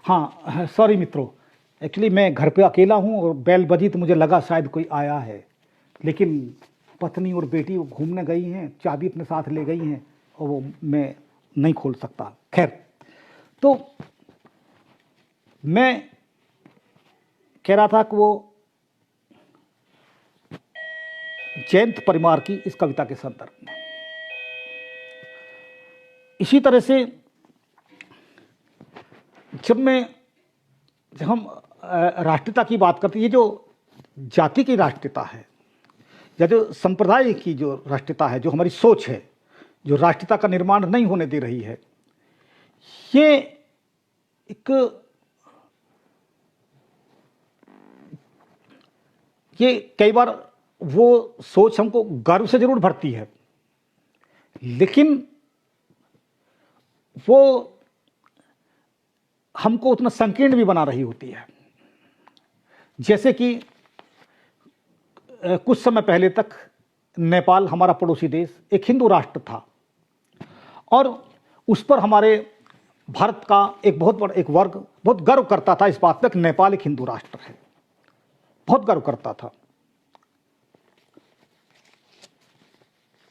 हाँ, सॉरी मित्रों, एक्चुअली मैं घर पे अकेला हूँ और बेल बजी तो मुझे लगा शायद कोई आया है, लेकिन पत्नी और बेटी वो घूमने गई हैं, चाबी अपने साथ ले गई हैं और वो मैं नहीं खोल सकता। खैर, तो मैं कह रहा था कि वो जयंत परिवार की इस कविता के संदर्भ में, इसी तरह से जब हम राष्ट्रीयता की बात करते हैं, ये जो जाति की राष्ट्रीयता है या जो संप्रदाय की जो राष्ट्रीयता है, जो हमारी सोच है, जो राष्ट्रीयता का निर्माण नहीं होने दे रही है, ये कई बार वो सोच हमको गर्व से जरूर भरती है, लेकिन वो हमको उतना संकीर्ण भी बना रही होती है। जैसे कि कुछ समय पहले तक नेपाल हमारा पड़ोसी देश एक हिंदू राष्ट्र था और उस पर हमारे भारत का एक बहुत बड़ा एक वर्ग बहुत गर्व करता था इस बात पर कि नेपाल एक हिंदू राष्ट्र है, बहुत गर्व करता था।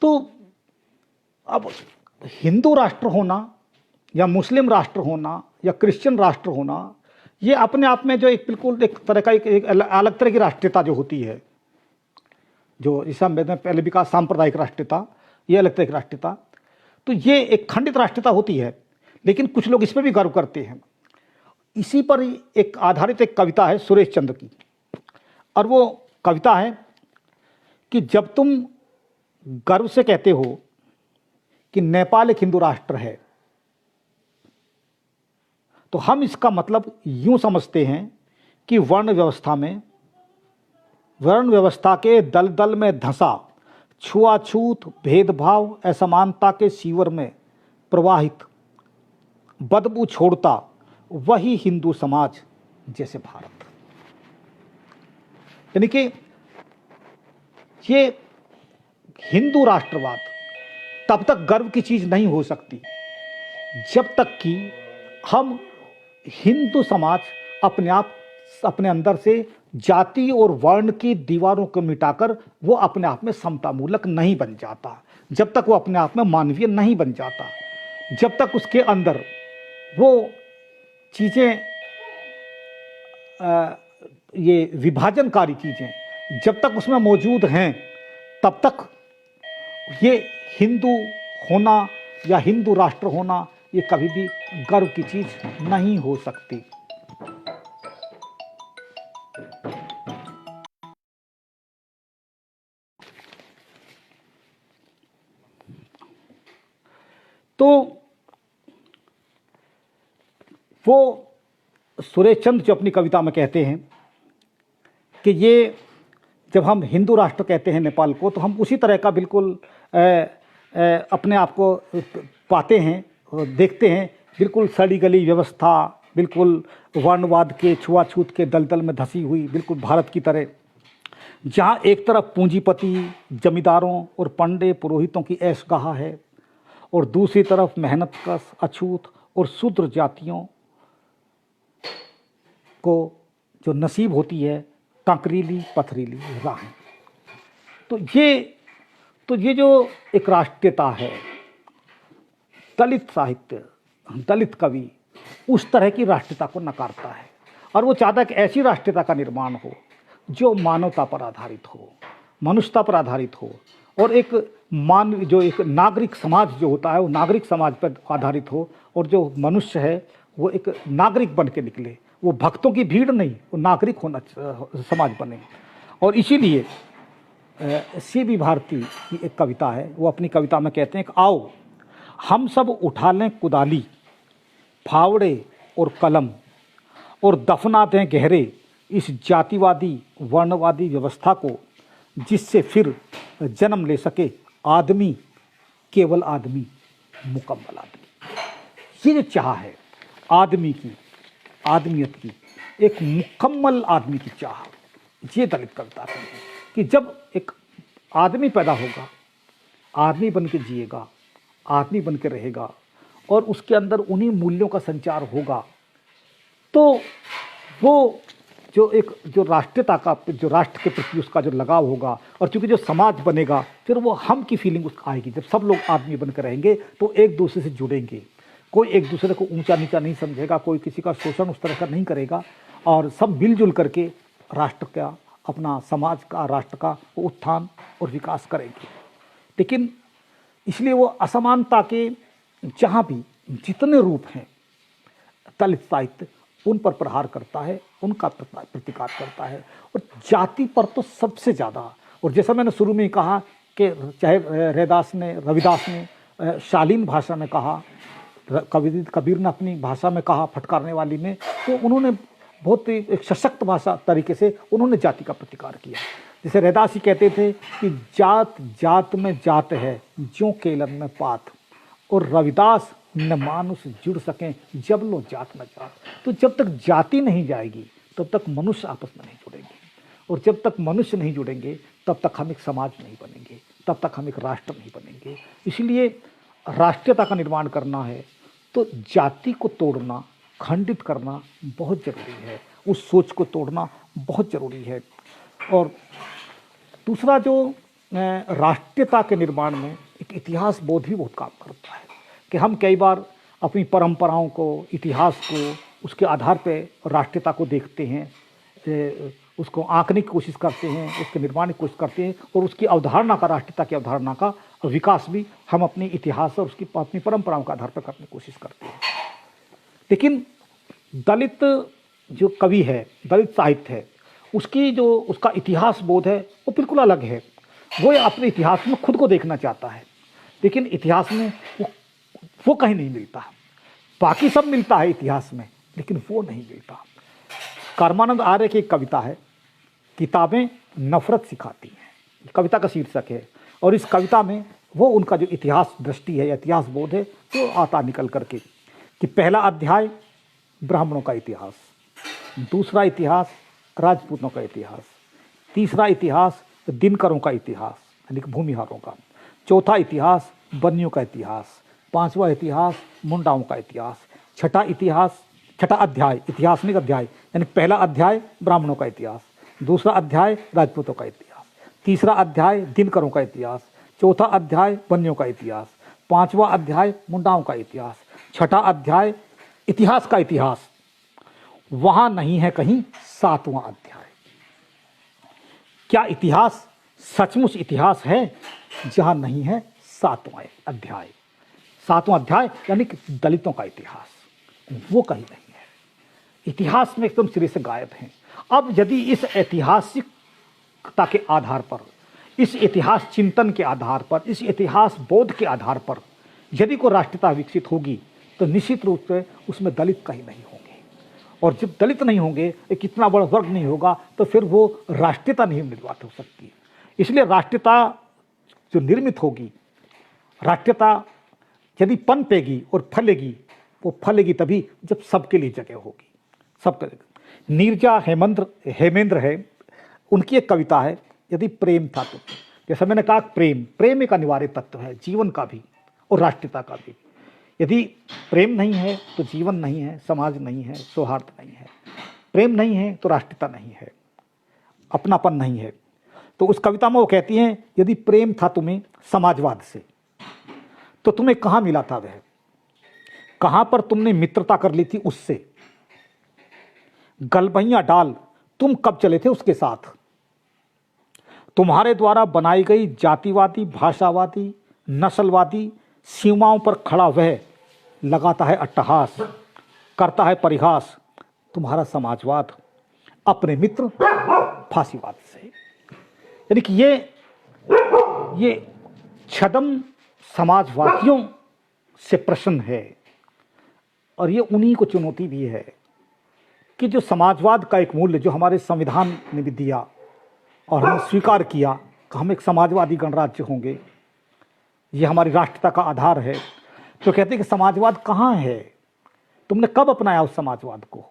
तो अब हिंदू राष्ट्र होना या मुस्लिम राष्ट्र होना या क्रिश्चियन राष्ट्र होना, ये अपने आप में जो एक बिल्कुल एक तरह का एक अलग तरह की राष्ट्रीयता जो होती है, जो इस मैंने पहले भी कहा सांप्रदायिक राष्ट्रीयता, ये अलग तरह की राष्ट्रीयता, तो ये एक खंडित राष्ट्रीयता होती है, लेकिन कुछ लोग इस पर भी गर्व करते हैं। इसी पर एक आधारित एक कविता है सुरेश चंद्र की, और वो कविता है कि जब तुम गर्व से कहते हो कि नेपाल एक हिंदू राष्ट्र है, तो हम इसका मतलब यूं समझते हैं कि वर्ण व्यवस्था के दलदल में धंसा, छुआछूत, भेदभाव, असमानता के सीवर में प्रवाहित, बदबू छोड़ता वही हिंदू समाज जैसे भारत। यानी कि ये हिंदू राष्ट्रवाद तब तक गर्व की चीज नहीं हो सकती जब तक कि हम हिंदू समाज अपने अंदर से जाति और वर्ण की दीवारों को मिटाकर वो अपने आप में समतामूलक नहीं बन जाता, जब तक वो अपने आप में मानवीय नहीं बन जाता, जब तक उसके अंदर वो चीज़ें ये विभाजनकारी चीज़ें जब तक उसमें मौजूद हैं, तब तक ये हिंदू होना या हिंदू राष्ट्र होना ये कभी भी गर्व की चीज नहीं हो सकती। तो वो सुरेश चंद्र जो अपनी कविता में कहते हैं कि ये जब हम हिंदू राष्ट्र कहते हैं नेपाल को, तो हम उसी तरह का बिल्कुल अपने आप को पाते हैं और देखते हैं, बिल्कुल सड़ी गली व्यवस्था, बिल्कुल वर्णवाद के छुआछूत के दलदल में धंसी हुई, बिल्कुल भारत की तरह, जहाँ एक तरफ पूंजीपति जमींदारों और पंडे पुरोहितों की ऐशगाह है और दूसरी तरफ मेहनतकश, अछूत और शूद्र जातियों को जो नसीब होती है कंकरीली पथरीली राहें। तो ये जो एक राष्ट्रीयता है, दलित साहित्य, दलित कवि उस तरह की राष्ट्रीयता को नकारता है और वो चाहता है कि ऐसी राष्ट्रीयता का निर्माण हो जो मानवता पर आधारित हो, मनुष्यता पर आधारित हो और एक जो एक नागरिक समाज जो होता है वो नागरिक समाज पर आधारित हो और जो मनुष्य है वो एक नागरिक बन के निकले, वो भक्तों की भीड़ नहीं, वो नागरिक होना समाज बने। और इसीलिए सी.बी. भारती की एक कविता है, वो अपनी कविता में कहते हैं कि आओ हम सब उठा लें कुदाली, फावड़े और कलम और दफना दें गहरे इस जातिवादी वर्णवादी व्यवस्था को, जिससे फिर जन्म ले सके आदमी, केवल आदमी, मुकम्मल आदमी। ये जो चाह है आदमी की, आदमियत की, एक मुकम्मल आदमी की चाह, ये दलित कविता है कि जब एक आदमी पैदा होगा, आदमी बन के जिएगा, आदमी बन के रहेगा और उसके अंदर उन्हीं मूल्यों का संचार होगा तो वो जो राष्ट्रीयता का, जो राष्ट्र के प्रति उसका जो लगाव होगा, और चूंकि जो समाज बनेगा फिर वो हम की फीलिंग उसका आएगी। जब सब लोग आदमी बनकर रहेंगे तो एक दूसरे से जुड़ेंगे, कोई एक दूसरे को ऊंचा नीचा नहीं समझेगा, कोई किसी का शोषण उस तरह का नहीं करेगा, और सब मिलजुल करके राष्ट्र का, अपना समाज का, राष्ट्र का उत्थान और विकास करेंगे। लेकिन इसलिए वो असमानता के जहाँ भी जितने रूप हैं, दलित साहित्य उन पर प्रहार करता है, उनका प्रतिकार करता है, और जाति पर तो सबसे ज़्यादा। और जैसा मैंने शुरू में ही कहा कि चाहे रविदास ने शालीन भाषा में कहा, कबीर ने अपनी भाषा में कहा, फटकारने वाली में, तो उन्होंने बहुत ही एक सशक्त भाषा तरीके से उन्होंने जाति का प्रतिकार किया। जैसे रविदास ही कहते थे कि जात जात में जात है, ज्यों केलन में पात, और रविदास न मानुष जुड़ सकें जब लो जात न जात। तो जब तक जाति नहीं जाएगी तब तक मनुष्य आपस में नहीं जुड़ेंगे, और जब तक मनुष्य नहीं जुड़ेंगे तब तक हम एक समाज नहीं बनेंगे, तब तक हम एक राष्ट्र नहीं बनेंगे। इसलिए राष्ट्रीयता का निर्माण करना है तो जाति को तोड़ना, खंडित करना बहुत ज़रूरी है, उस सोच को तोड़ना बहुत ज़रूरी है। और दूसरा जो राष्ट्रीयता के निर्माण में एक इतिहास बोध भी बहुत काम करता है, कि हम कई बार अपनी परंपराओं को, इतिहास को, उसके आधार पे राष्ट्रीयता को देखते हैं, उसको आंकने की कोशिश करते हैं, उसके निर्माण की कोशिश करते हैं, और उसकी अवधारणा का, राष्ट्रीयता की अवधारणा का विकास भी हम अपने इतिहास और उसकी अपनी परंपराओं के आधार पर करने की कोशिश करते हैं। लेकिन दलित जो कवि है, दलित साहित्य है, उसका इतिहास बोध है वो बिल्कुल अलग है। वो अपने इतिहास में खुद को देखना चाहता है, लेकिन इतिहास में वो कहीं नहीं मिलता। बाकी सब मिलता है इतिहास में, लेकिन वो नहीं मिलता। कर्मानंद आर्य की एक कविता है, किताबें नफरत सिखाती हैं, कविता का शीर्षक है, और इस कविता में वो उनका जो इतिहास दृष्टि है या इतिहास बोध है वो आता निकल करके कि पहला अध्याय ब्राह्मणों का इतिहास, दूसरा इतिहास राजपूतों का इतिहास, तीसरा इतिहास दिनकरों का इतिहास यानी कि भूमिहारों का, चौथा इतिहास बनियों का इतिहास, पांचवा इतिहास मुंडाओं का इतिहास, छठा अध्याय, इतिहास में अध्याय यानी पहला अध्याय ब्राह्मणों का इतिहास, दूसरा अध्याय राजपूतों का इतिहास, तीसरा अध्याय दिनकरों का इतिहास, चौथा अध्याय बनियों का इतिहास, पांचवा अध्याय मुंडाओं का इतिहास, छठा अध्याय इतिहास का इतिहास। वहां नहीं है कहीं सातवां अध्याय। क्या इतिहास सचमुच इतिहास है जहां नहीं है सातवां अध्याय? सातवां अध्याय यानी कि दलितों का इतिहास, वो कहीं नहीं है। इतिहास में एकदम सिरे से गायब हैं। अब यदि इस ऐतिहासिकता के आधार पर, इस इतिहास चिंतन के आधार पर, इस इतिहास बोध के आधार पर यदि कोई राष्ट्रीयता विकसित होगी तो निश्चित रूप से उसमें दलित कहीं नहीं होंगे, और जब दलित नहीं होंगे, एक इतना बड़ा वर्ग नहीं होगा, तो फिर वो राष्ट्रीयता नहीं निर्मित हो सकती। इसलिए राष्ट्रीयता जो निर्मित होगी, राष्ट्रीयता यदि पनपेगी और फलेगी, वो फलेगी तभी जब सबके लिए जगह होगी, सबके लिए। नीरजा हेमेंद्र है, उनकी एक कविता है, यदि प्रेम था तो। जैसा मैंने कहा, प्रेम एक अनिवार्य तत्व है जीवन का भी और राष्ट्रीयता का भी। यदि प्रेम नहीं है तो जीवन नहीं है, समाज नहीं है, सौहार्द नहीं है। प्रेम नहीं है तो राष्ट्रीयता नहीं है, अपनापन नहीं है। तो उस कविता में वो कहती हैं, यदि प्रेम था तुम्हें समाजवाद से तो तुम्हें कहाँ मिला था वह, कहाँ पर तुमने मित्रता कर ली थी उससे, गलबहियां डाल तुम कब चले थे उसके साथ। तुम्हारे द्वारा बनाई गई जातिवादी, भाषावादी, नस्लवादी सीमाओं पर खड़ा वह लगाता है अट्टहास, करता है परिहास तुम्हारा समाजवाद अपने मित्र फांसीवाद से। यानी कि ये छद्म समाजवादियों से प्रश्न है, और ये उन्हीं को चुनौती भी है कि जो समाजवाद का एक मूल्य जो हमारे संविधान ने भी दिया और हमने स्वीकार किया कि हम एक समाजवादी गणराज्य होंगे, ये हमारी राष्ट्रीयता का आधार है, तो कहते हैं कि समाजवाद कहाँ है, तुमने कब अपनाया उस समाजवाद को,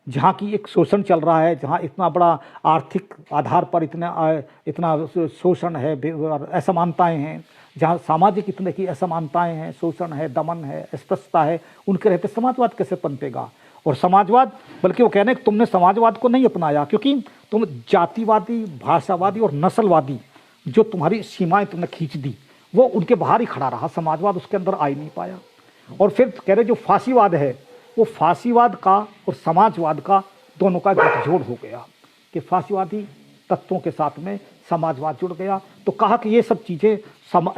जहाँ की एक शोषण चल रहा है, जहाँ इतना बड़ा आर्थिक आधार पर इतना शोषण है, असमानताएं हैं, जहाँ सामाजिक इतने की असमानताएं हैं, शोषण है, दमन है, अस्पृश्यता है, उनके रहते समाजवाद कैसे पनपेगा। और समाजवाद, बल्कि वो कह रहे हैं कि तुमने समाजवाद को नहीं अपनाया क्योंकि तुम जातिवादी, भाषावादी और नस्लवादी जो तुम्हारी सीमाएं तुमने खींच दी वो उनके बाहर ही खड़ा रहा, समाजवाद उसके अंदर आ ही नहीं पाया। और फिर कह रहे जो फांसीवाद है वो फांसीवाद का और समाजवाद का दोनों का गठजोड़ हो गया कि फांसीवादी तत्वों के साथ में समाजवाद जुड़ गया। तो कहा कि ये सब चीज़ें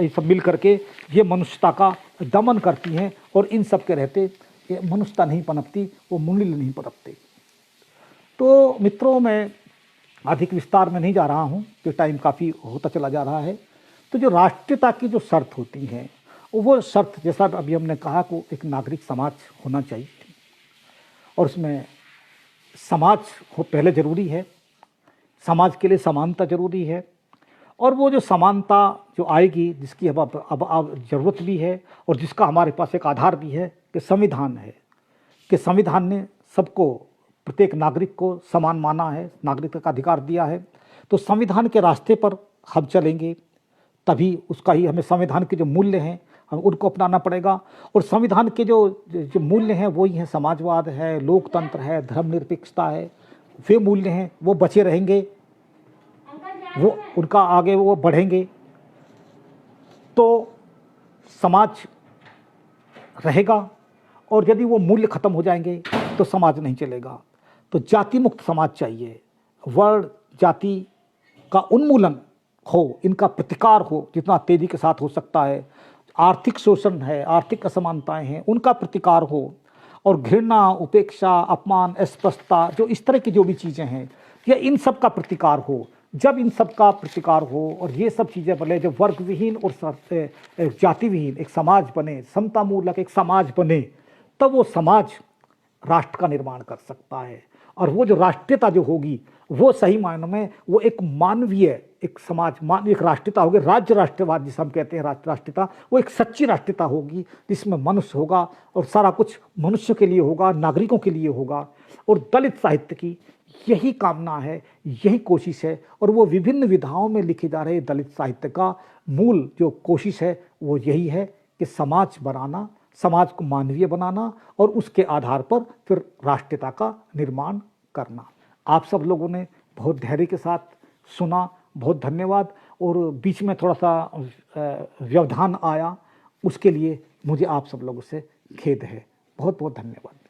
सब मिल करके ये मनुष्यता का दमन करती हैं और इन सब के रहते ये मनुष्यता नहीं पनपती, वो मूल्य नहीं पनपते। तो मित्रों, मैं अधिक विस्तार में नहीं जा रहा हूँ कि टाइम काफ़ी होता चला जा रहा है। तो जो राष्ट्रीयता की जो शर्त होती है वो शर्त, जैसा अभी हमने कहा, को एक नागरिक समाज होना चाहिए और उसमें समाज हो पहले ज़रूरी है, समाज के लिए समानता ज़रूरी है। और वो जो समानता जो आएगी जिसकी अब ज़रूरत भी है और जिसका हमारे पास एक आधार भी है कि संविधान है, कि संविधान ने सबको, प्रत्येक नागरिक को समान माना है, नागरिकता का अधिकार दिया है। तो संविधान के रास्ते पर हम चलेंगे तभी उसका ही, हमें संविधान के जो मूल्य हैं हम उनको अपनाना पड़ेगा। और संविधान के जो मूल्य हैं वही हैं, समाजवाद है, लोकतंत्र है, धर्मनिरपेक्षता है, वे मूल्य हैं, वो बचे रहेंगे, वो उनका आगे वो बढ़ेंगे तो समाज रहेगा। और यदि वो मूल्य खत्म हो जाएंगे तो समाज नहीं चलेगा। तो जाति मुक्त समाज चाहिए, वर्ण जाति का उन्मूलन हो, इनका प्रतिकार हो जितना तेजी के साथ हो सकता है। आर्थिक शोषण है, आर्थिक असमानताएं हैं, उनका प्रतिकार हो। और घृणा, उपेक्षा, अपमान, अस्पष्टता, जो इस तरह की जो भी चीज़ें हैं, ये इन सब का प्रतिकार हो। जब इन सब का प्रतिकार हो और ये सब चीज़ें बने, जब वर्ग विहीन और जाति विहीन एक समाज बने, समता मूलक एक समाज बने, तब वो समाज राष्ट्र का निर्माण कर सकता है। और वो जो राष्ट्रीयता जो होगी वो सही मायनों में वो एक मानवीय, एक समाज, एक राष्ट्रीयता होगी, राज्य राष्ट्रवाद जिसे हम कहते हैं, राष्ट्रीयता, वो एक सच्ची राष्ट्रीयता होगी जिसमें मनुष्य होगा और सारा कुछ मनुष्य के लिए होगा, नागरिकों के लिए होगा। और दलित साहित्य की यही कामना है, यही कोशिश है। और वो विभिन्न विधाओं में लिखे जा रहे दलित साहित्य का मूल जो कोशिश है वो यही है कि समाज बनाना, समाज को मानवीय बनाना और उसके आधार पर फिर राष्ट्रीयता का निर्माण करना। आप सब लोगों ने बहुत धैर्य के साथ सुना, बहुत धन्यवाद। और बीच में थोड़ा सा व्यवधान आया, उसके लिए मुझे आप सब लोगों से खेद है। बहुत बहुत धन्यवाद।